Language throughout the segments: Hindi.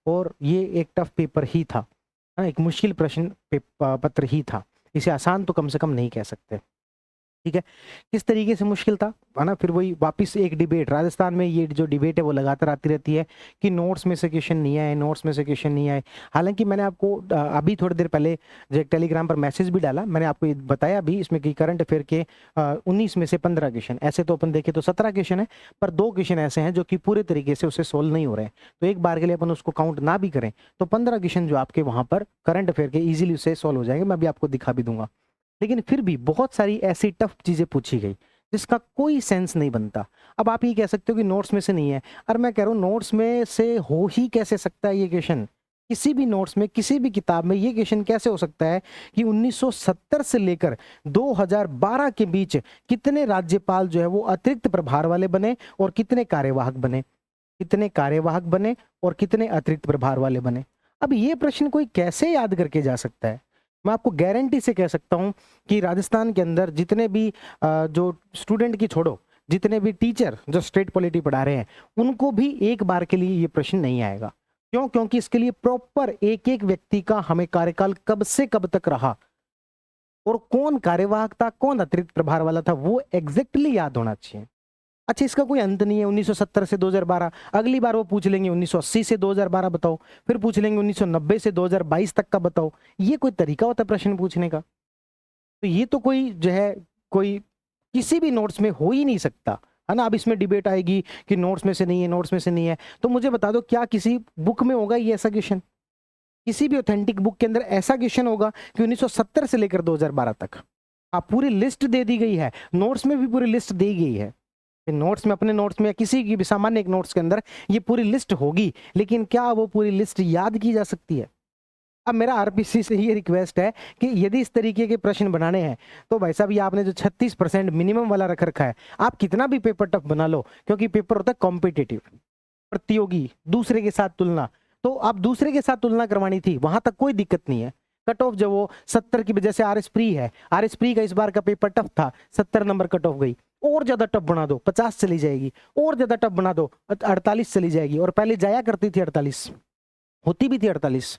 और ये एक टफ पेपर ही था, एक मुश्किल प्रश्न पत्र ही था। इसे आसान तो कम से कम नहीं कह सकते। ठीक है, किस तरीके से मुश्किल था, है ना। फिर वही वापस एक डिबेट, राजस्थान में ये जो डिबेट है वो लगातार आती रहती है कि नोट्स में से क्वेश्चन नहीं आए, नोट्स में से क्वेश्चन नहीं आए। हालांकि मैंने आपको अभी थोड़ी देर पहले जो एक टेलीग्राम पर मैसेज भी डाला, मैंने आपको ये बताया भी इसमें कि करंट अफेयर के 19 में से 15 क्वेश्चन, ऐसे तो अपन देखें तो 17 क्वेश्चन है, पर 2 क्वेश्चन ऐसे हैं जो कि पूरे तरीके से उससे सोल्व नहीं हो रहे हैं। तो एक बार के लिए अपन उसको काउंट ना भी करें तो 15 क्वेश्चन जो आपके वहां पर करंट अफेयर के इजीली उससे सोल्व हो जाएंगे। मैं अभी आपको दिखा भी दूंगा। लेकिन फिर भी बहुत सारी ऐसी टफ चीजें पूछी गई जिसका कोई सेंस नहीं बनता। अब आप ये कह सकते हो कि नोट्स में से नहीं है, और मैं कह रहा हूं नोट्स में से हो ही कैसे सकता है ये क्वेश्चन। किसी भी नोट्स में, किसी भी किताब में ये क्वेश्चन कैसे हो सकता है कि 1970 से लेकर 2012 के बीच कितने राज्यपाल जो है वो अतिरिक्त प्रभार वाले बने और कितने कार्यवाहक बने, कितने कार्यवाहक बने और कितने अतिरिक्त प्रभार वाले बने। अब ये प्रश्न कोई कैसे याद करके जा सकता है। मैं आपको गारंटी से कह सकता हूं कि राजस्थान के अंदर जितने भी जो स्टूडेंट की छोड़ो, जितने भी टीचर जो स्टेट पॉलिटी पढ़ा रहे हैं, उनको भी एक बार के लिए ये प्रश्न नहीं आएगा। क्यों? क्योंकि इसके लिए प्रॉपर एक एक व्यक्ति का हमें कार्यकाल कब से कब तक रहा और कौन कार्यवाहक था, कौन अतिरिक्त प्रभार वाला था, वो एग्जैक्टली याद होना चाहिए। अच्छा, इसका कोई अंत नहीं है 1970 से 2012। अगली बार वो पूछ लेंगे 1980 से 2012 बताओ, फिर पूछ लेंगे 1990 से 2022 तक का बताओ। ये कोई तरीका होता है प्रश्न पूछने का? तो ये तो कोई जो है, कोई किसी भी नोट्स में हो ही नहीं सकता, है ना। अब इसमें डिबेट आएगी कि नोट्स में से नहीं है, नोट्स में से नहीं है। तो मुझे बता दो, क्या किसी बुक में होगा ये ऐसा क्वेश्चन? किसी भी ऑथेंटिक बुक के अंदर ऐसा क्वेश्चन होगा कि 1970 से लेकर 2012 तक? आप पूरी लिस्ट दे दी गई है, नोट्स में भी पूरी लिस्ट दी गई है। नोट्स में, अपने नोट्स में या किसी की भी सामान्य एक नोट्स के अंदर ये पूरी लिस्ट होगी, लेकिन क्या वो पूरी लिस्ट याद की जा सकती है? अब मेरा आरपीसी से ये रिक्वेस्ट है कि यदि इस तरीके के प्रश्न बनाने हैं तो भाई साहब, ये आपने जो 36% मिनिमम वाला रख रखा है, आप कितना भी पेपर टफ बना लो, क्योंकि पेपर होता है कॉम्पिटिटिव, प्रतियोगी, दूसरे के साथ तुलना। तो आप दूसरे के साथ तुलना करवानी थी, वहां तक कोई दिक्कत नहीं है। कट ऑफ जो वो 70 की वजह से आर एस प्री है, आर एस प्री का इस बार का पेपर टफ था, 70 नंबर कट ऑफ गई। और ज्यादा टफ बना दो, 50 चली जाएगी। और ज्यादा टफ बना दो, 48 चली जाएगी। और पहले जाया करती थी 48, होती भी थी 48।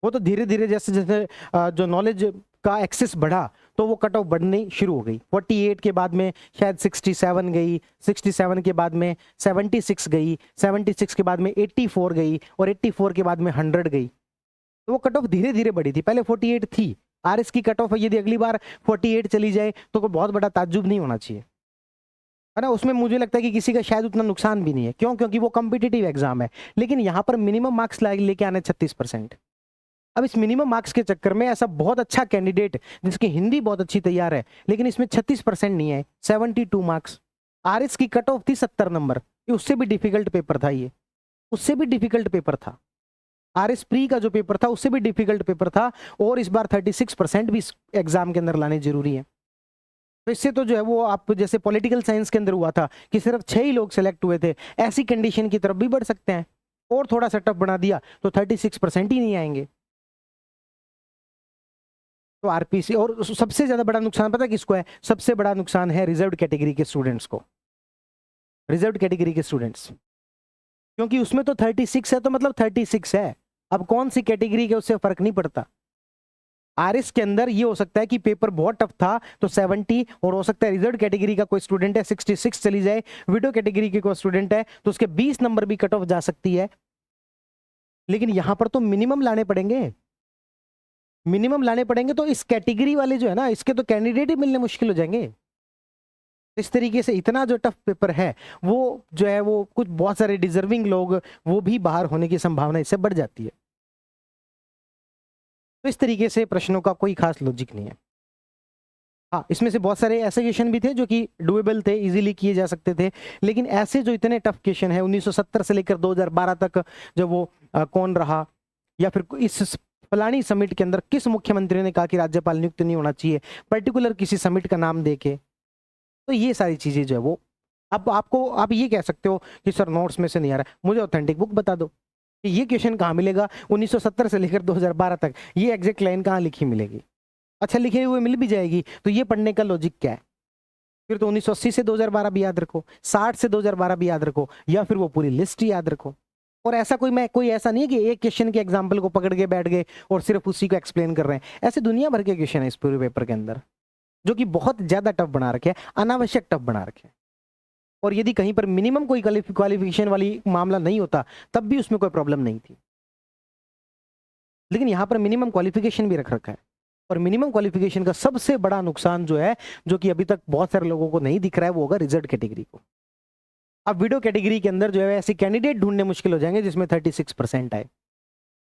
वो तो धीरे धीरे जैसे जैसे जो नॉलेज का एक्सेस बढ़ा तो वो कट ऑफ बढ़नी शुरू हो गई। 48 के बाद में शायद 67 गई, 67 के बाद में 76 गई, 76 के बाद में 84 गई, और 84 के बाद में 100 गई। तो वो कट ऑफ धीरे धीरे बढ़ी थी, पहले 48 थी। आरएस की कट ऑफ यदि अगली बार 48 चली जाए तो कोई बहुत बड़ा ताज्जुब नहीं होना चाहिए, है ना। उसमें मुझे लगता है कि किसी का शायद उतना नुकसान भी नहीं है। क्यों? क्योंकि वो कॉम्पिटिटिव एग्जाम है। लेकिन यहाँ पर मिनिमम मार्क्स लेके आने 36%। अब इस मिनिमम मार्क्स के चक्कर में ऐसा बहुत अच्छा कैंडिडेट जिसकी हिंदी बहुत अच्छी तैयार है, लेकिन इसमें 36% नहीं है, 72 मार्क्स। आरएस की कट ऑफ थी 70 नंबर, ये उससे भी डिफिकल्ट पेपर था, ये उससे भी डिफिकल्ट पेपर था। आरएस प्री का जो पेपर था उससे भी डिफिकल्ट पेपर था, और इस बार 36% भी एग्जाम के अंदर लाने जरूरी है। तो इससे तो जो है वो, आप जैसे पॉलिटिकल साइंस के अंदर हुआ था कि सिर्फ 6 ही लोग सिलेक्ट हुए थे, ऐसी कंडीशन की तरफ भी बढ़ सकते हैं। और थोड़ा सा टफ बना दिया तो 36% ही नहीं आएंगे। तो आरपीसी, और सबसे ज्यादा बड़ा नुकसान पता किसको है? सबसे बड़ा नुकसान है रिजर्व्ड कैटेगरी के स्टूडेंट्स को, रिजर्व्ड कैटेगरी के स्टूडेंट्स। क्योंकि उसमें तो 36 है तो मतलब 36 है, अब कौन सी कैटेगरी के उससे फर्क नहीं पड़ता। आरएस के अंदर ये हो सकता है कि पेपर बहुत टफ था तो 70, और हो सकता है रिजर्व्ड कैटेगरी का कोई स्टूडेंट है 66 चली जाए, विडो कैटेगरी के कोई स्टूडेंट है तो उसके 20 नंबर भी कट ऑफ जा सकती है। लेकिन यहां पर तो मिनिमम लाने पड़ेंगे, मिनिमम लाने पड़ेंगे। तो इस कैटेगरी वाले जो है ना, इसके तो कैंडिडेट ही मिलने मुश्किल हो जाएंगे। इस तरीके से इतना जो टफ पेपर है, वो जो है वो कुछ बहुत सारे डिजर्विंग लोग वो भी बाहर होने की संभावना इससे बढ़ जाती है। तो इस तरीके से प्रश्नों का कोई खास लॉजिक नहीं है। हाँ, इसमें से बहुत सारे ऐसे क्वेश्चन भी थे जो कि डुएबल थे, इजीली किए जा सकते थे। लेकिन ऐसे जो इतने टफ क्वेश्चन है 1970 से लेकर 2012 तक, जब वो कौन रहा, या फिर इस फलानी समिट के अंदर किस मुख्यमंत्री ने कहा कि राज्यपाल नियुक्त नहीं होना चाहिए, पर्टिकुलर किसी समिट का नाम देके, तो ये सारी चीजें जो है वो, अब आपको आप ये कह सकते हो कि सर नोट्स में से नहीं आ रहा, मुझे ऑथेंटिक बुक बता दो कि ये क्वेश्चन कहाँ मिलेगा 1970 से लेकर 2012 तक, ये एग्जैक्ट लाइन कहाँ लिखी मिलेगी। अच्छा, लिखे हुए मिल भी जाएगी तो ये पढ़ने का लॉजिक क्या है? फिर तो 1980 से 2012 भी याद रखो, 60 से 2012 भी याद रखो, या फिर वो पूरी लिस्ट याद रखो। और ऐसा कोई ऐसा नहीं है कि एक क्वेश्चन के एग्जाम्पल को पकड़ के बैठ गए और सिर्फ उसी को एक्सप्लेन कर रहे हैं। ऐसे दुनिया भर के क्वेश्चन है इस पूरे पेपर के अंदर, जो कि बहुत ज्यादा टफ बना रखे हैं, अनावश्यक टफ बना रखे हैं। और यदि कहीं पर मिनिमम कोई क्वालिफिकेशन वाली मामला नहीं होता तब भी उसमें कोई प्रॉब्लम नहीं थी, लेकिन यहां पर मिनिमम क्वालिफिकेशन भी रख रखा है। और मिनिमम क्वालिफिकेशन का सबसे बड़ा नुकसान जो है, जो कि अभी तक बहुत सारे लोगों को नहीं दिख रहा है, वो होगा रिजर्व कैटेगरी को। अब वीडियो कैटेगरी के अंदर जो है ऐसे कैंडिडेट ढूंढने मुश्किल हो जाएंगे जिसमें 36% आए,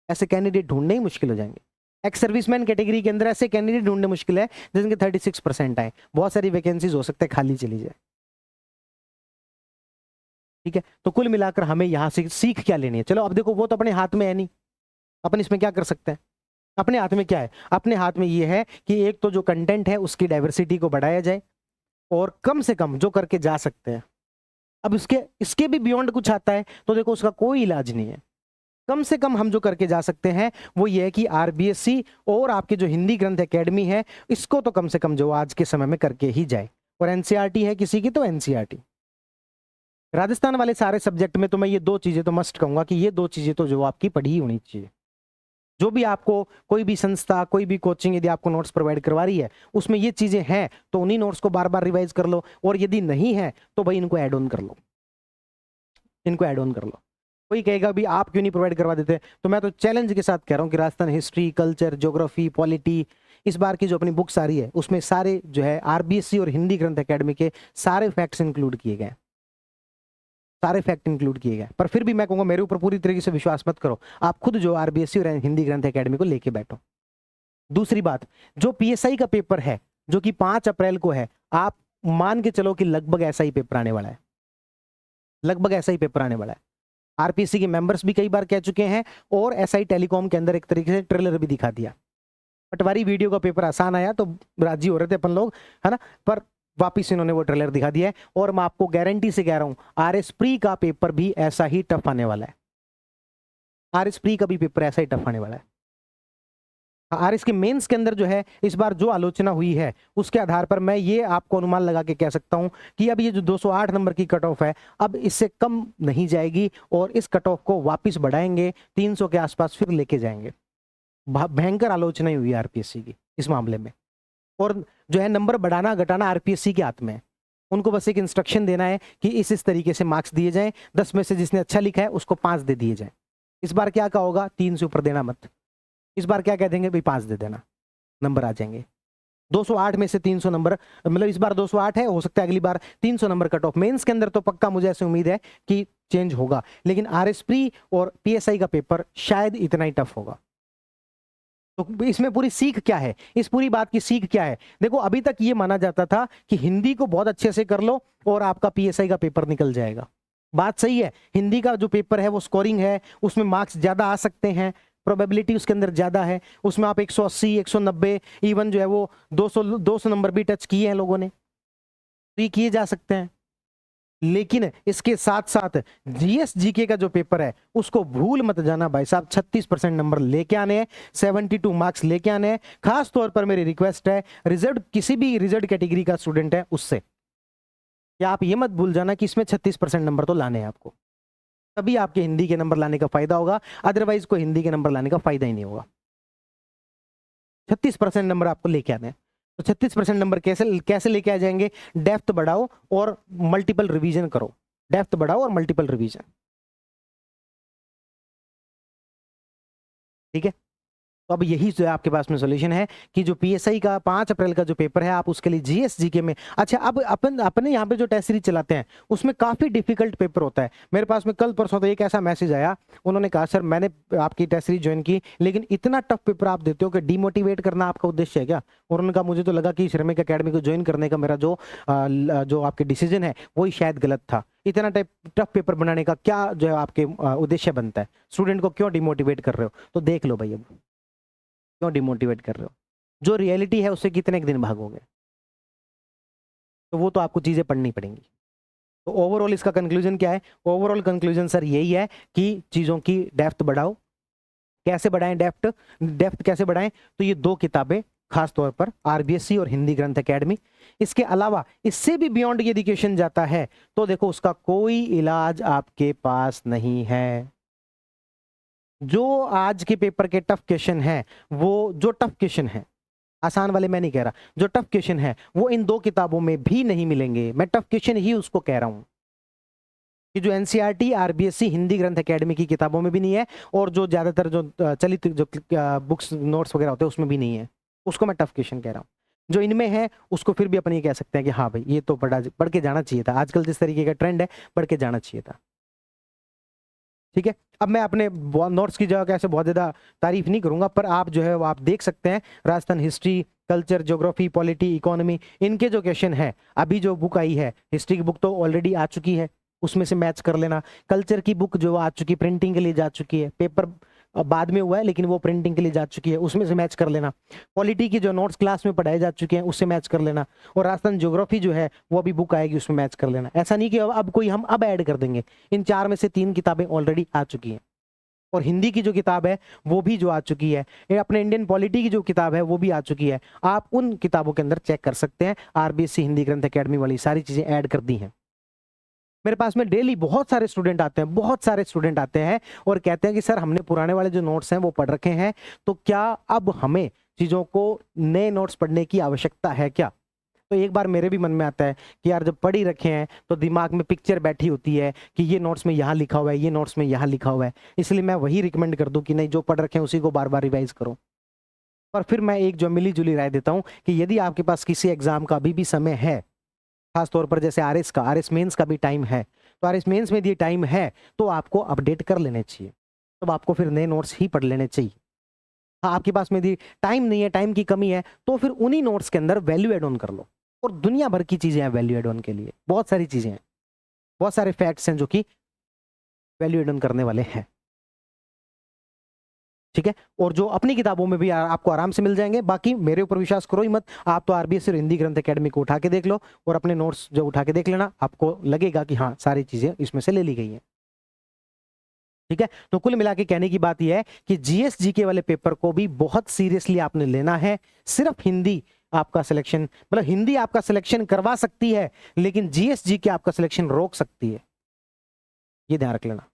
ऐसे कैंडिडेट ढूंढने ही मुश्किल हो जाएंगे। एक्स सर्विसमैन कैटेगरी के अंदर ऐसे कैंडिडेट ढूंढने मुश्किल है जिनके 36% आए, बहुत सारी वैकेंसीज हो सकता है खाली चली जाए। ठीक है, तो कुल मिलाकर हमें यहां से सीख क्या लेनी है? चलो अब देखो, वो तो अपने हाथ में है नहीं, अपन इसमें क्या कर सकते हैं? अपने हाथ में क्या है? अपने हाथ में ये है कि एक तो जो कंटेंट है उसकी डाइवर्सिटी को बढ़ाया जाए, और कम से कम जो करके जा सकते हैं। अब इसके भी बियॉन्ड कुछ आता है तो देखो उसका कोई इलाज नहीं है। कम से कम हम जो करके जा सकते हैं वो ये है कि आरबीएससी और आपके जो हिंदी ग्रंथ एकेडमी है, इसको तो कम से कम जो आज के समय में करके ही जाए। और एनसीईआरटी है किसी की तो एनसीईआरटी। राजस्थान वाले सारे सब्जेक्ट में तो मैं ये दो चीजें तो मस्ट कहूंगा कि ये दो चीजें तो जो आपकी पढ़ी ही होनी चाहिए। जो भी आपको कोई भी संस्था, कोई भी कोचिंग यदि आपको नोट्स प्रोवाइड करवा रही है, उसमें ये चीजें हैं तो उन्हीं नोट्स को बार बार रिवाइज कर लो, और यदि नहीं है तो भाई इनको ऐड ऑन कर लो, इनको ऐड ऑन कर लो। कोई कहेगा भी आप क्यों नहीं प्रोवाइड करवा देते, तो मैं तो चैलेंज के साथ कह रहा हूँ कि Rajasthan history, culture, geography, polity, इस बार की जो अपनी बुक्स आ रही है उसमें सारे जो है आरबीएससी और हिंदी ग्रंथ एकेडमी के सारे फैक्ट्स इंक्लूड किए गए, सारे फैक्ट इंक्लूड किए गए। पर फिर भी मैं कहूंगा मेरे ऊपर पूरी तरीके से विश्वास मत करो, आप खुद जो आरबीएससी और हिंदी ग्रंथ एकेडमी को लेके बैठो। दूसरी बात, जो पीएसआई का पेपर है जो कि 5 अप्रैल को है, आप मान के चलो कि लगभग ऐसा ही पेपर आने वाला है, लगभग ऐसा ही पेपर आने वाला है। आरपीएससी के मेंबर्स भी कई बार कह चुके हैं, और एसआई टेलीकॉम के अंदर एक तरीके से ट्रेलर भी दिखा दिया। पटवारी वीडियो का पेपर आसान आया तो राजी हो रहे थे अपन लोग, है ना, पर वापिस इन्होंने वो ट्रेलर दिखा दिया है। और मैं आपको गारंटी से कह रहा हूं आरएस प्री का पेपर भी ऐसा ही टफ आने वाला है, आरएस प्री का भी पेपर ऐसा ही टफ आने वाला है। आरएस के मेंस के अंदर जो है इस बार जो आलोचना हुई है उसके आधार पर मैं ये आपको अनुमान लगा के कह सकता हूं कि अब ये जो 208 नंबर की कट ऑफ है अब इससे कम नहीं जाएगी, और इस कट ऑफ को वापस बढ़ाएंगे, 300 के आसपास फिर लेके जाएंगे। भयंकर आलोचना हुई है आरपीएससी की इस मामले में, और जो है नंबर बढ़ाना घटाना आरपीएससी के हाथ में है। उनको बस एक इंस्ट्रक्शन देना है कि इस तरीके से मार्क्स दिए जाएं, 10 में से जिसने अच्छा लिखा है उसको 5 दे दिए जाएं। इस बार क्या कहा होगा, 3 से ऊपर देना मत। इस बार क्या कह देंगे भाई 5 दे देना, नंबर आ जाएंगे। 208 में से 300 नंबर, मतलब इस बार 208 है, हो सकता है अगली बार 300 नंबर कट ऑफ। मेंस के अंदर तो पक्का मुझे ऐसी उम्मीद है कि चेंज होगा, लेकिन आरएस प्री और पीएसआई का पेपर शायद इतना ही टफ होगा। तो इसमें पूरी सीख क्या है, इस पूरी बात की सीख क्या है? देखो अभी तक ये माना जाता था कि हिंदी को बहुत अच्छे से कर लो और आपका पीएसआई का पेपर निकल जाएगा। बात सही है, हिंदी का जो पेपर है वो स्कोरिंग है, उसमें मार्क्स ज्यादा आ सकते हैं, प्रोबेबिलिटी उसके अंदर ज्यादा है, उसमें आप 180, 190, इवन जो है वो 200 नंबर भी टच किए हैं लोगों ने, तो ये किए जा सकते हैं। लेकिन इसके साथ साथ जीएस जीके का जो पेपर है उसको भूल मत जाना भाई साहब, 36% नंबर लेके आने हैं, 72 मार्क्स लेके आने हैं। खास तौर पर मेरी रिक्वेस्ट है रिजर्व, किसी भी रिजर्व कैटेगरी का स्टूडेंट है उससे, या आप ये मत भूल जाना कि इसमें 36% नंबर तो लाने हैं आपको, तभी आपके हिंदी के नंबर लाने का फायदा होगा, अदरवाइज कोई हिंदी के नंबर लाने का फायदा ही नहीं होगा। 36% नंबर आपको लेके आने हैं, तो 36% नंबर कैसे लेके आ जाएंगे? डेप्थ बढ़ाओ और मल्टीपल रिवीजन करो, डेप्थ बढ़ाओ और मल्टीपल रिवीजन। ठीक है, तो अब यही जो है आपके पास में सॉल्यूशन है कि जो पीएसआई का 5 अप्रैल का जो पेपर है आप उसके लिए जीएस जीके में, अच्छा अब अपने यहाँ पे जो टेस्ट सीरीज चलाते हैं उसमें काफी डिफिकल्ट पेपर होता है। मेरे पास में कल परसों तो एक ऐसा मैसेज आया, उन्होंने कहा सर मैंने आपकी टेस्ट सीरीज ज्वाइन की लेकिन इतना टफ पेपर आप देते हो कि डिमोटिवेट करना आपका उद्देश्य है क्या? और उन्होंने कहा मुझे तो लगा कि श्रमिक अकेडमी को ज्वाइन करने का मेरा जो आपके डिसीजन है वही शायद गलत था। इतना टफ पेपर बनाने का क्या जो है आपके उद्देश्य बनता है? स्टूडेंट को क्यों डिमोटिवेट कर रहे हो? तो देख लो भाई, अब क्यों डिमोटिवेट कर रहे हो? जो रियलिटी है उससे कितने दिन भागोगे? तो वो तो आपको चीजें पढ़नी पड़ेंगी। तो ओवरऑल इसका कंक्लूजन क्या है? ओवरऑल कंक्लूजन सर यही है कि चीजों की डेप्थ बढ़ाओ। कैसे बढ़ाएं डेप्थ? डेप्थ कैसे बढ़ाएं? तो ये 2 किताबें खास तौर पर आरबीएससी और हिंदी ग्रंथ एकेडमी। इसके अलावा इससे भी बियॉन्ड एजुकेशन जाता है तो देखो उसका कोई इलाज आपके पास नहीं है। जो आज के पेपर के टफ क्वेश्चन है, वो जो टफ क्वेश्चन है, आसान वाले मैं नहीं कह रहा, जो टफ क्वेश्चन है वो इन 2 किताबों में भी नहीं मिलेंगे। मैं टफ क्वेश्चन ही उसको कह रहा हूं कि जो एनसीईआरटी आरबीएससी हिंदी ग्रंथ एकेडमी की किताबों में भी नहीं है, और जो ज्यादातर जो चलित जो बुक्स नोट्स वगैरह होते हैं उसमें भी नहीं है, उसको मैं टफ क्वेश्चन कह रहा हूँ। जो इनमें है उसको फिर भी अपन ये कह सकते हैं कि हाँ भाई ये तो पढ़ के जाना चाहिए था, आजकल जिस तरीके का ट्रेंड है पढ़ के जाना चाहिए था। ठीक है, अब मैं अपने नोट्स की जगह कैसे बहुत ज्यादा तारीफ नहीं करूंगा, पर आप जो है वो आप देख सकते हैं Rajasthan history, culture, geography, polity, economy, इनके जो क्वेश्चन है, अभी जो बुक आई है हिस्ट्री की बुक तो ऑलरेडी आ चुकी है, उसमें से मैच कर लेना। कल्चर की बुक जो आ चुकी, प्रिंटिंग के लिए जा चुकी है, पेपर बाद में हुआ है लेकिन वो प्रिंटिंग के लिए जा चुकी है, उसमें से मैच कर लेना। पॉलिटी की जो नोट्स क्लास में पढ़ाए जा चुके हैं उससे मैच कर लेना, और राजस्थान ज्योग्राफी जो है वो अभी बुक आएगी उसमें मैच कर लेना। ऐसा नहीं कि अब कोई हम अब ऐड कर देंगे, इन 4 में से 3 किताबें ऑलरेडी आ चुकी हैं, और हिंदी की जो किताब है वो भी जो आ चुकी है, ये अपने इंडियन पॉलिटी की जो किताब है वो भी आ चुकी है। आप उन किताबों के अंदर चेक कर सकते हैं, आरबीएससी हिंदी ग्रंथ एकेडमी वाली सारी चीजें ऐड कर दी हैं। मेरे पास में डेली बहुत सारे स्टूडेंट आते हैं, बहुत सारे स्टूडेंट आते हैं और कहते हैं कि सर हमने पुराने वाले जो नोट्स हैं वो पढ़ रखे हैं, तो क्या अब हमें चीजों को नए नोट्स पढ़ने की आवश्यकता है क्या? तो एक बार मेरे भी मन में आता है कि यार जब पढ़ ही रखे हैं तो दिमाग में पिक्चर बैठी होती है कि ये नोट्स में यहाँ लिखा हुआ है, ये नोट्स में यहाँ लिखा हुआ है, इसलिए मैं वही रिकमेंड कर दूं कि नहीं, जो पढ़ रखे हैं उसी को बार बार रिवाइज करो। पर फिर मैं एक जो मिली जुली राय देता हूं कि यदि आपके पास किसी एग्जाम का अभी भी समय है, खास तौर पर जैसे आरएस मेंस का भी टाइम है, तो आरएस मेंस में यदि टाइम है तो आपको अपडेट कर लेने चाहिए, तब आपको फिर नए नोट्स ही पढ़ लेने चाहिए। हाँ, आपके पास में यदि टाइम नहीं है, टाइम की कमी है, तो फिर उन्हीं नोट्स के अंदर वैल्यू एड ऑन कर लो। और दुनिया भर की चीजें हैं वैल्यू एड ऑन के लिए, बहुत सारी चीजें हैं, बहुत सारे फैक्ट्स हैं जो कि वैल्यू एड ऑन करने वाले हैं। ठीक है, और जो अपनी किताबों में भी आपको आराम से मिल जाएंगे। बाकी मेरे ऊपर विश्वास करो ही मत, आप तो आरबीएससी और हिंदी ग्रंथ एकेडमी को उठा के देख लो और अपने नोट्स जो उठा के देख लेना, आपको लगेगा कि हाँ सारी चीजें इसमें से ले ली गई हैं। ठीक है, तो कुल मिला के कहने की बात यह है कि जीएस जीके वाले पेपर को भी बहुत सीरियसली आपने लेना है। सिर्फ हिंदी आपका सिलेक्शन, मतलब हिंदी आपका सिलेक्शन करवा सकती है, लेकिन जीएस जीके आपका सिलेक्शन रोक सकती है, ये ध्यान रख लेना।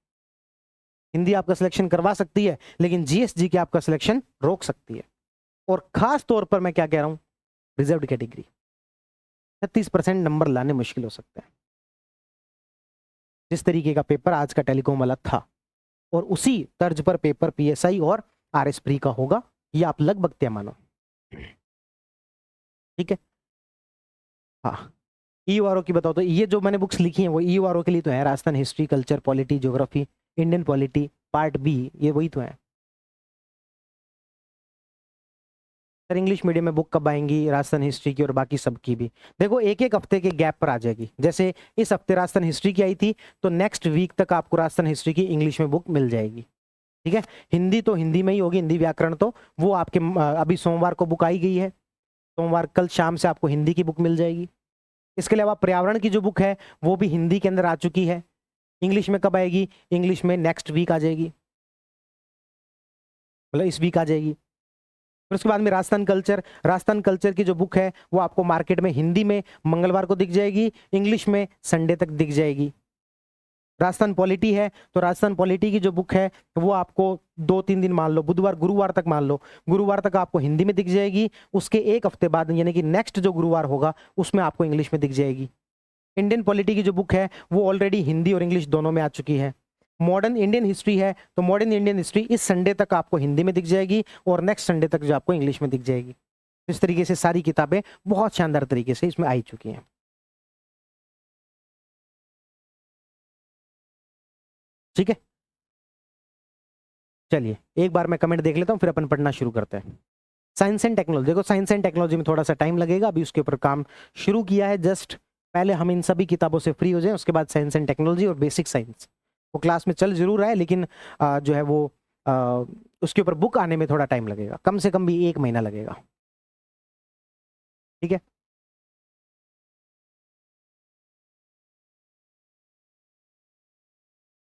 हिंदी आपका सिलेक्शन करवा सकती है लेकिन जीएसजी के आपका सिलेक्शन रोक सकती है। और खास तौर पर मैं क्या कह रहा हूं, रिजर्व्ड कैटेगरी 36% नंबर लाने मुश्किल हो सकते हैं। जिस तरीके का पेपर आज का टेलीकॉम वाला था, और उसी तर्ज पर पेपर पीएसआई और आरएस प्री का होगा, ये आप लगभग तय मानो। ठीक है, हाँ। ईयूआरओ की बताओ तो ये जो मैंने बुक्स लिखी हैं वो ईयूआरओ के लिए तो है, Rajasthan history, culture, polity, geography, Indian polity part B, ये वही तो है। सर इंग्लिश मीडियम में बुक कब आएंगी राजस्थान हिस्ट्री की और बाकी सब की भी? देखो एक एक हफ्ते के गैप पर आ जाएगी। जैसे इस हफ्ते राजस्थान हिस्ट्री की आई थी, तो नेक्स्ट वीक तक आपको राजस्थान हिस्ट्री की इंग्लिश में बुक मिल जाएगी। ठीक है, हिंदी तो हिंदी में ही होगी, हिंदी व्याकरण तो वो आपके अभी सोमवार को बुक आई गई है, सोमवार कल शाम से आपको हिंदी की बुक मिल जाएगी। इसके अलावा पर्यावरण की जो बुक है वो भी हिंदी के अंदर आ चुकी है। इंग्लिश में कब आएगी? इंग्लिश में नेक्स्ट वीक आ जाएगी, मतलब इस वीक आ जाएगी। फिर उसके बाद में राजस्थान कल्चर की जो बुक है वो आपको मार्केट में हिंदी में मंगलवार को दिख जाएगी, इंग्लिश में संडे तक दिख जाएगी। राजस्थान पॉलिटी है तो राजस्थान पॉलिटी की जो बुक है वो आपको 2-3 दिन मान लो, बुधवार गुरुवार तक मान लो, गुरुवार तक आपको हिंदी में दिख जाएगी। उसके एक हफ्ते बाद यानी कि नेक्स्ट जो गुरुवार होगा उसमें आपको इंग्लिश में दिख जाएगी। इंडियन पॉलिटी की जो बुक है वो ऑलरेडी हिंदी और इंग्लिश दोनों में आ चुकी है। मॉडर्न इंडियन हिस्ट्री है तो मॉडर्न इंडियन हिस्ट्री इस संडे तक आपको हिंदी में दिख जाएगी और नेक्स्ट संडे तक जो आपको इंग्लिश में दिख जाएगी। इस तरीके से सारी किताबें बहुत शानदार तरीके से इसमें आई चुकी हैं। ठीक है, चलिए एक बार मैं कमेंट देख लेता हूँ फिर अपन पढ़ना शुरू करते हैं। साइंस एंड टेक्नोलॉजी, देखो साइंस एंड टेक्नोलॉजी में थोड़ा सा टाइम लगेगा, अभी उसके ऊपर काम शुरू किया है जस्ट। पहले हम इन सभी किताबों से फ्री हो जाएं, उसके बाद साइंस एंड टेक्नोलॉजी और बेसिक साइंस वो क्लास में चल जरूर रहा है, लेकिन जो है वो उसके ऊपर बुक आने में थोड़ा टाइम लगेगा, कम से कम भी 1 महीना लगेगा। ठीक है,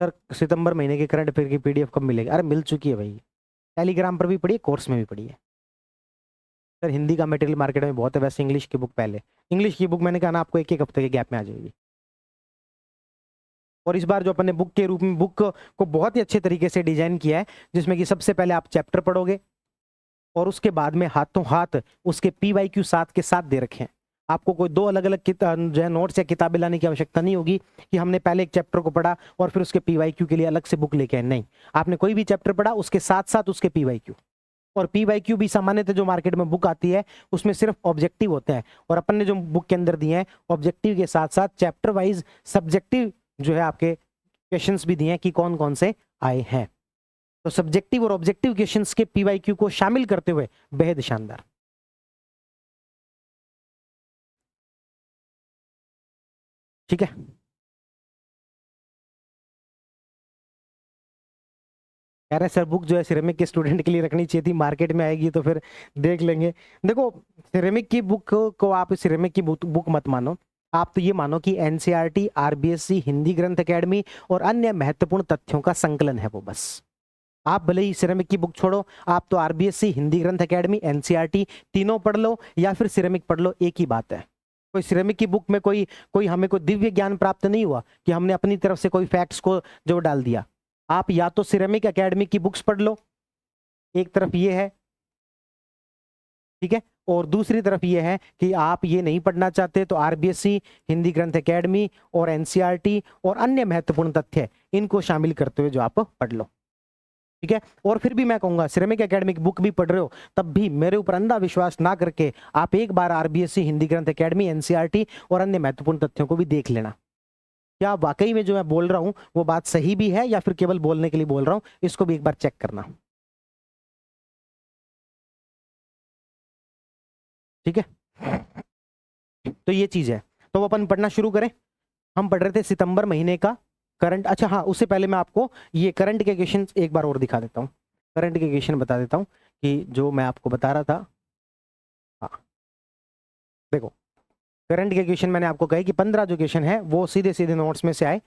सर सितंबर महीने के करंट अफेयर की पीडीएफ कब मिलेगी? अरे मिल चुकी है भाई, टेलीग्राम पर भी पढ़ी है, कोर्स में भी पढ़ी है। सर हिंदी का मटेरियल मार्केट में बहुत है, वैसे इंग्लिश की बुक पहले, इंग्लिश की बुक मैंने कहा ना आपको एक एक हफ्ते के गैप में आ जाएगी। और इस बार जो अपन ने बुक के रूप में बुक को बहुत ही अच्छे तरीके से डिजाइन किया है, जिसमें कि सबसे पहले आप चैप्टर पढ़ोगे और उसके बाद में हाथों हाथ उसके PYQ साथ के साथ दे रखे हैं। आपको कोई दो अलग अलग जो है नोट्स या किताबें लाने की आवश्यकता नहीं होगी कि हमने पहले एक चैप्टर को पढ़ा और फिर उसके PYQ के लिए अलग से बुक लेके आए। नहीं, आपने कोई भी चैप्टर पढ़ा उसके साथ साथ उसके PYQ। और PYQ भी सामान्यतः जो मार्केट में बुक आती है उसमें सिर्फ ऑब्जेक्टिव होते हैं, और अपन ने जो बुक के अंदर दिए हैं ऑब्जेक्टिव के साथ साथ चैप्टर वाइज सब्जेक्टिव जो है आपके क्वेश्चंस भी दिए हैं कि कौन कौन से आए हैं। तो सब्जेक्टिव और ऑब्जेक्टिव क्वेश्चंस के PYQ को शामिल करते हुए बेहद शानदार। ठीक है, कह रहे सर बुक जो है सिरेमिक के स्टूडेंट के लिए रखनी चाहिए थी, मार्केट में आएगी तो फिर देख लेंगे। देखो, सिरेमिक की बुक को आप सिरेमिक की बुक मत मानो, आप तो ये मानो कि NCERT, RBSC, हिंदी ग्रंथ एकेडमी और अन्य महत्वपूर्ण तथ्यों का संकलन है वो। बस आप भले ही सिरेमिक की बुक छोड़ो, आप तो RBSC, हिंदी ग्रंथ एकेडमी, NCERT तीनों पढ़ लो या फिर सिरेमिक पढ़ लो, एक ही बात है। कोई सिरेमिक की बुक में कोई कोई हमें कोई दिव्य ज्ञान प्राप्त नहीं हुआ कि हमने अपनी तरफ से कोई फैक्ट्स को जो डाल दिया। आप या तो सिरेमिक एकेडमी की बुक्स पढ़ लो, एक तरफ ये है, ठीक है, और दूसरी तरफ ये है कि आप ये नहीं पढ़ना चाहते तो RBSC, हिंदी ग्रंथ एकेडमी और NCERT और अन्य महत्वपूर्ण तथ्य इनको शामिल करते हुए जो आप पढ़ लो। ठीक है, और फिर भी मैं कहूंगा सिरेमिक एकेडमी की बुक भी पढ़ रहे हो तब भी मेरे ऊपर अंधा विश्वास ना करके आप एक बार RBSC, हिंदी ग्रंथ एकेडमी, NCERT और अन्य महत्वपूर्ण तथ्यों को भी देख लेना। क्या वाकई में जो मैं बोल रहा हूं वो बात सही भी है या फिर केवल बोलने के लिए बोल रहा हूं, इसको भी एक बार चेक करना। ठीक है, तो ये चीज है। तो अपन पढ़ना शुरू करें। हम पढ़ रहे थे सितंबर महीने का करंट। अच्छा हाँ, उससे पहले मैं आपको ये करंट के क्वेश्चन एक बार और दिखा देता हूँ। करंट के क्वेश्चन बता देता हूँ कि जो मैं आपको बता रहा था। हाँ देखो, करंट के क्वेश्चन मैंने आपको कहा कि 15 जो क्वेश्चन है वो सीधे सीधे नोट्स में से आए।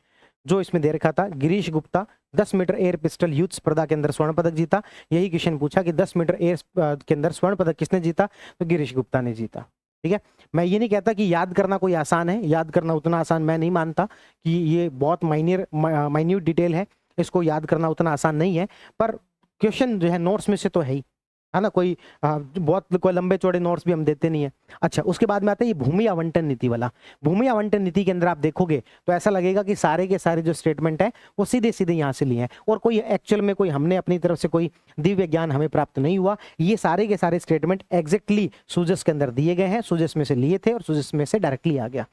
जो इसमें दे रखा था, Girish Gupta 10 metre air pistol youth स्पर्धा के अंदर स्वर्ण पदक जीता। यही क्वेश्चन पूछा कि 10 मीटर एयर के अंदर स्वर्ण पदक किसने जीता, तो गिरीश गुप्ता ने जीता। ठीक है, मैं ये नहीं कहता कि याद करना कोई आसान है, याद करना उतना आसान मैं नहीं मानता कि ये बहुत माइन्यूट डिटेल है, इसको याद करना उतना आसान नहीं है। पर क्वेश्चन जो है नोट्स में से तो है ही, है ना। कोई बहुत कोई लंबे चौड़े नोट्स भी हम देते नहीं है। अच्छा, उसके बाद में आता है ये भूमि आवंटन नीति वाला। भूमि आवंटन नीति के अंदर आप देखोगे तो ऐसा लगेगा कि सारे के सारे जो स्टेटमेंट है वो सीधे सीधे यहाँ से लिए हैं, और कोई एक्चुअल में कोई हमने अपनी तरफ से कोई दिव्य ज्ञान हमें प्राप्त नहीं हुआ। ये सारे के सारे स्टेटमेंट एग्जैक्टली सुजस के अंदर दिए गए हैं, सुजस में से लिए थे और सुजस में से डायरेक्टली आ गया।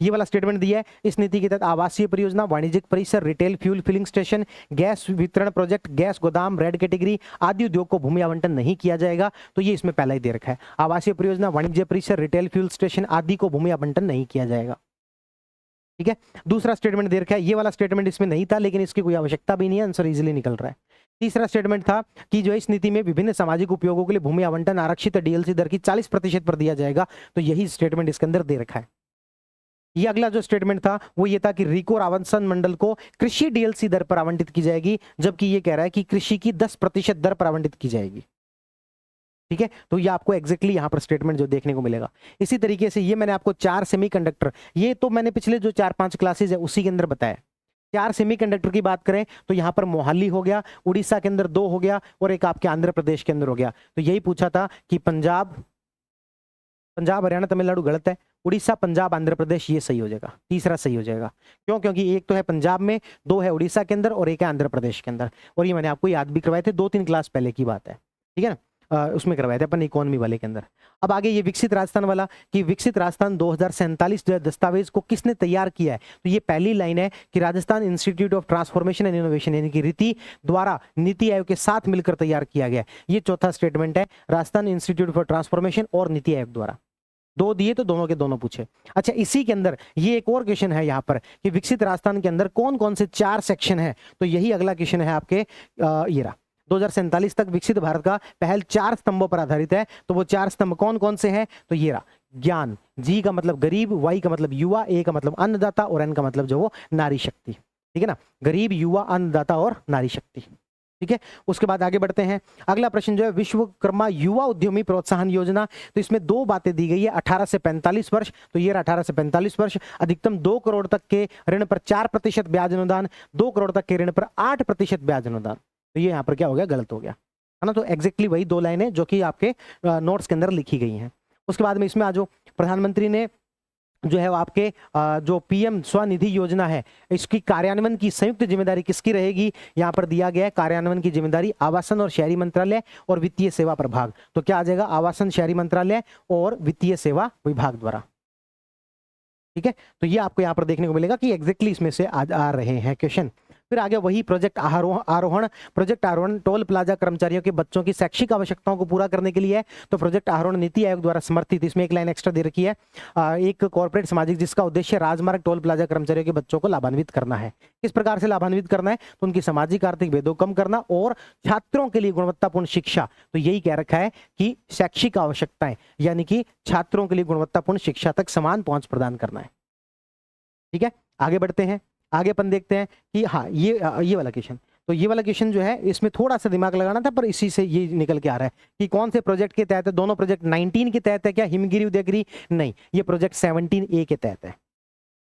ये वाला स्टेटमेंट दिया है, इस नीति के तहत आवासीय परियोजना, वाणिज्यिक परिसर, retail fuel filling station, gas वितरण प्रोजेक्ट, गैस गोदाम, रेड कैटेगरी आदि उद्योग को भूमि आवंटन नहीं किया जाएगा। तो ये इसमें पहला ही दे रखा है, आवासीय परियोजना, वाणिज्य परिसर, रिटेल फ्यूल स्टेशन आदि को भूमि आवंटन नहीं किया जाएगा। ठीक है, दूसरा स्टेटमेंट दे रखा है, ये वाला स्टेटमेंट इसमें नहीं था लेकिन इसकी कोई आवश्यकता भी नहीं है, आंसर इजीली निकल रहा है। तीसरा स्टेटमेंट था कि जो इस नीति में विभिन्न सामाजिक उपयोगों के लिए भूमि आवंटन आरक्षित डीएलसी दर की 40% पर दिया जाएगा। तो यही स्टेटमेंट इसके अंदर दे रखा है। ये अगला जो स्टेटमेंट था वो ये था कि रिको आवंटन मंडल को कृषि डीएलसी दर पर आवंटित की जाएगी, जबकि ये कह रहा है कि कृषि की 10% दर पर आवंटित की जाएगी। ठीक है, तो ये आपको एग्जैक्टली यहां पर स्टेटमेंट जो देखने को मिलेगा। इसी तरीके से ये मैंने आपको 4 सेमीकंडक्टर, ये तो मैंने पिछले जो 4-5 क्लासेज है उसी के अंदर बताया। 4 सेमीकंडक्टर की बात करें तो यहां पर मोहाली हो गया, उड़ीसा के अंदर 2 हो गया और एक आपके आंध्र प्रदेश के अंदर हो गया। तो यही पूछा था कि पंजाब हरियाणा तमिलनाडु गलत है, उड़ीसा पंजाब आंध्र प्रदेश ये सही हो जाएगा, तीसरा सही हो जाएगा। क्यों? क्योंकि एक तो है पंजाब में, 2 है उड़ीसा के अंदर और एक है आंध्र प्रदेश के अंदर। और ये मैंने आपको याद भी करवाए थे, 2-3 क्लास पहले की बात है। ठीक है ना, उसमें करवाए थे अपन इकोनॉमी वाले के अंदर। अब आगे ये विकसित राजस्थान वाला कि विकसित राजस्थान 2047 जो दस्तावेज को किसने तैयार किया है, तो ये पहली लाइन है कि Rajasthan institute of transformation and innovation यानी कि रीति द्वारा नीति आयोग के साथ मिलकर तैयार किया गया। ये चौथा स्टेटमेंट है, राजस्थान इंस्टीट्यूट फॉर ट्रांसफॉर्मेशन और नीति आयोग द्वारा। 2 दिए तो दोनों के दोनों पूछे। अच्छा, इसी के अंदर ये एक और क्वेश्चन है यहाँ पर कि विकसित राजस्थान के अंदर कौन कौन से 4 सेक्शन है, तो यही अगला क्वेश्चन है आपके। ये रहा, 2047 तक विकसित भारत का पहल 4 स्तंभों पर आधारित है। तो वो 4 स्तंभ कौन कौन से हैं, तो ये रहा, ज्ञान, जी का मतलब गरीब, वाई का मतलब युवा, ए का मतलब अन्नदाता और एन का मतलब जो वो नारी शक्ति। ठीक है ना, गरीब, युवा, अन्नदाता और नारी शक्ति। ठीक है, उसके बाद आगे बढ़ते हैं। अगला प्रश्न जो है विश्वकर्मा युवा उद्यमी प्रोत्साहन योजना, तो इसमें दो बातें दी गई है, 18 से 45 वर्ष, तो ये 18 से 45 वर्ष, अधिकतम 2 करोड़ तक के ऋण पर 4% ब्याज अनुदान, 2 करोड़ तक के ऋण पर 8% ब्याज अनुदान। तो ये यहाँ पर क्या हो गया, गलत हो गया है ना। तो एग्जैक्टली वही दो लाइनें जो कि आपके नोट्स के अंदर लिखी गई हैं। उसके बाद में इसमें आ जो प्रधानमंत्री ने जो है वो आपके जो पीएम स्वनिधि योजना है, इसकी कार्यान्वयन की संयुक्त जिम्मेदारी किसकी रहेगी, यहां पर दिया गया है कार्यान्वयन की जिम्मेदारी आवासन और शहरी मंत्रालय और वित्तीय सेवा प्रभाग। तो क्या आ जाएगा, आवासन शहरी मंत्रालय और वित्तीय सेवा विभाग द्वारा। ठीक है, तो ये आपको यहां पर देखने को मिलेगा कि एग्जैक्टली इसमें से आ रहे हैं क्वेश्चन। फिर आगे वही प्रोजेक्ट आरोहण, प्रोजेक्ट आरोहण टोल प्लाजा कर्मचारियों के बच्चों की शैक्षिक आवश्यकताओं को पूरा करने के लिए है। तो प्रोजेक्ट आरोहण नीति आयोग द्वारा समर्थित, इसमें एक लाइन एक्स्ट्रा दे रखी है, एक कॉर्पोरेट सामाजिक जिसका उद्देश्य राजमार्ग टोल प्लाजा कर्मचारियों के बच्चों को लाभान्वित करना है। किस प्रकार से लाभान्वित करना है, तो उनकी सामाजिक आर्थिक भेदों को कम करना और छात्रों के लिए गुणवत्तापूर्ण शिक्षा। तो यही कह रखा है कि शैक्षिक आवश्यकताएं, यानी कि छात्रों के लिए गुणवत्तापूर्ण शिक्षा तक समान पहुंच प्रदान करना है। ठीक है, आगे बढ़ते हैं। आगे अपन देखते हैं कि हाँ ये वाला क्वेश्चन, तो ये वाला क्वेश्चन जो है इसमें थोड़ा सा दिमाग लगाना था, पर इसी से ये निकल के आ रहा है कि कौन से प्रोजेक्ट के तहत है। दोनों प्रोजेक्ट 19 के तहत है क्या, हिमगिरी उदयगिरी, नहीं, ये प्रोजेक्ट 17A के तहत है।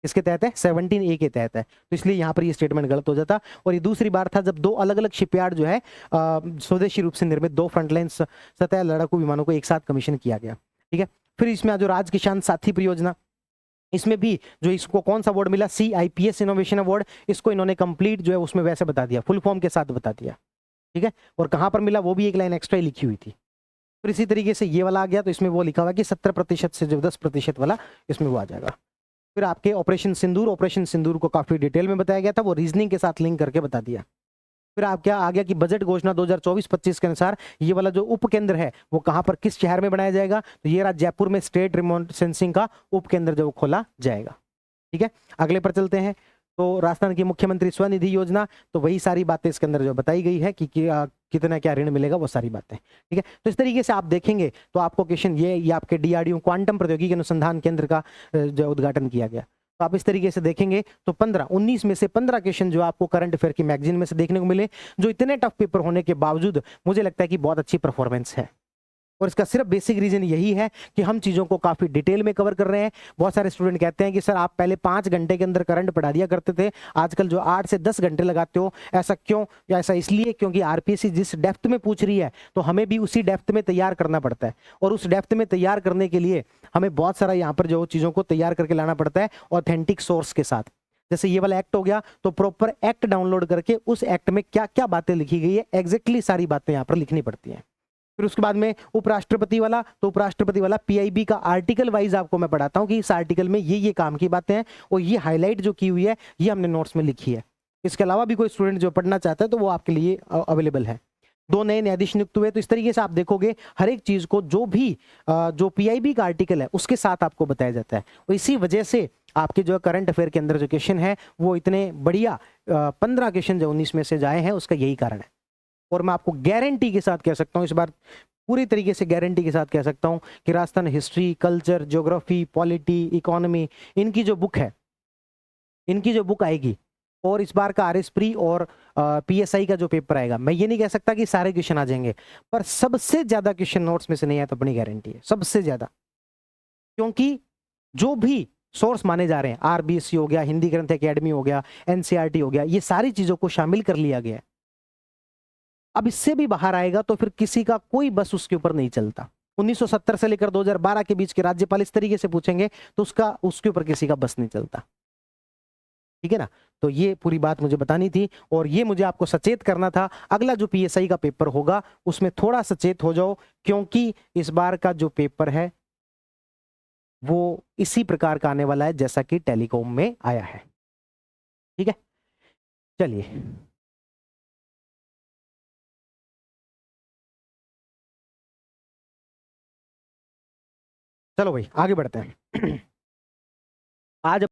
इसके तहत है 17A के तहत है, तो इसलिए यहाँ पर ये स्टेटमेंट गलत हो जाता। और ये दूसरी बार था जब दो अलग अलग शिपयार्ड जो है स्वदेशी रूप से निर्मित दो फ्रंटलाइन सतह लड़ाकू विमानों को एक साथ कमीशन किया गया। ठीक है, फिर इसमें जो राज किसान साथी परियोजना, इसमें भी जो इसको कौन सा अवार्ड मिला, CIPS इनोवेशन अवार्ड, इसको इन्होंने कंप्लीट जो है उसमें वैसे बता दिया, फुल फॉर्म के साथ बता दिया। ठीक है, और कहां पर मिला वो भी एक लाइन एक्स्ट्रा ही लिखी हुई थी। फिर इसी तरीके से ये वाला आ गया, तो इसमें वो लिखा हुआ कि 70% से जो 10% वाला इसमें वो आ जाएगा। फिर आपके ऑपरेशन सिंदूर को काफी डिटेल में बताया गया था, वो रीजनिंग के साथ लिंक करके बता दिया। फिर आप क्या आ गया कि बजट घोषणा 2024-25 के अनुसार ये वाला जो उप केंद्र है वो कहां पर किस शहर में बनाया जाएगा, तो ये रहा जयपुर में स्टेट रिमोट सेंसिंग का उप केंद्र जो खोला जाएगा। ठीक है, अगले पर चलते हैं। तो राजस्थान की मुख्यमंत्री स्वनिधि योजना, तो वही सारी बातें इसके अंदर जो बताई गई है कि कितना क्या ऋण मिलेगा, वो सारी बातें। ठीक है, तो इस तरीके से आप देखेंगे तो आपको क्वेश्चन ये आपके DRDO क्वांटम प्रौद्योगिकी अनुसंधान केंद्र का जो उद्घाटन किया गया, तो आप इस तरीके से देखेंगे तो 19 में से 15 क्वेश्चन जो आपको करंट अफेयर की मैगजीन में से देखने को मिले, जो इतने टफ पेपर होने के बावजूद मुझे लगता है कि बहुत अच्छी परफॉर्मेंस है। और इसका सिर्फ बेसिक रीजन यही है कि हम चीजों को काफी डिटेल में कवर कर रहे हैं। बहुत सारे स्टूडेंट कहते हैं कि सर आप पहले 5 घंटे के अंदर करंट पढ़ा दिया करते थे, आजकल जो 8 से 10 घंटे लगाते हो, ऐसा क्यों? या ऐसा इसलिए क्योंकि RPSC जिस डेप्थ में पूछ रही है तो हमें भी उसी डेप्थ में तैयार करना पड़ता है, और उस डेप्थ में तैयार करने के लिए हमें बहुत सारा यहाँ पर जो चीजों को तैयार करके लाना पड़ता है ऑथेंटिक सोर्स के साथ। जैसे ये वाला एक्ट हो गया, तो प्रॉपर एक्ट डाउनलोड करके उस एक्ट में क्या क्या बातें लिखी गई है एग्जैक्टली सारी बातें यहाँ पर लिखनी पड़ती हैं। फिर उसके बाद में उपराष्ट्रपति वाला, तो उपराष्ट्रपति वाला PIB का आर्टिकल वाइज आपको मैं पढ़ाता हूं कि इस आर्टिकल में ये काम की बातें हैं, और ये हाईलाइट जो की हुई है ये हमने नोट्स में लिखी है। इसके अलावा भी कोई स्टूडेंट जो पढ़ना चाहता है तो वो आपके लिए अवेलेबल है। 2 नए न्यायाधीश नियुक्त हुए, तो इस तरीके से आप देखोगे हर एक चीज को जो PIB का आर्टिकल है उसके साथ आपको बताया जाता है, और इसी वजह से आपके जो करंट अफेयर के अंदर जो क्वेश्चन है वो इतने बढ़िया 15 क्वेश्चन जो 19 में से जाए हैं, उसका यही कारण है। और मैं आपको गारंटी के साथ कह सकता हूं, इस बार पूरी तरीके से गारंटी के साथ कह सकता हूं कि Rajasthan history, culture, geography, polity, economy, इनकी जो बुक आएगी, और इस बार का RS प्री और PSI का जो पेपर आएगा, मैं ये नहीं कह सकता कि सारे क्वेश्चन आ जाएंगे, पर सबसे ज्यादा क्वेश्चन नोट्स में से नहीं आया तो अपनी गारंटी है, सबसे ज्यादा। क्योंकि जो भी सोर्स माने जा रहे हैं, RBSC हो गया, हिंदी ग्रंथ एकेडमी हो गया, NCERT हो गया, ये सारी चीजों को शामिल कर लिया गया है। अब इससे भी बाहर आएगा तो फिर किसी का कोई बस उसके ऊपर नहीं चलता। 1970 से लेकर 2012 के बीच के राज्यपाल इस तरीके से पूछेंगे तो उसके ऊपर किसी का बस नहीं चलता। ठीक है ना, तो ये पूरी बात मुझे बतानी थी, और ये मुझे आपको सचेत करना था। अगला जो PSI का पेपर होगा उसमें थोड़ा सचेत हो जाओ, क्योंकि इस बार का जो पेपर है वो इसी प्रकार का आने वाला है जैसा कि टेलीकॉम में आया है। ठीक है, चलिए चलो भाई आगे बढ़ते हैं। आज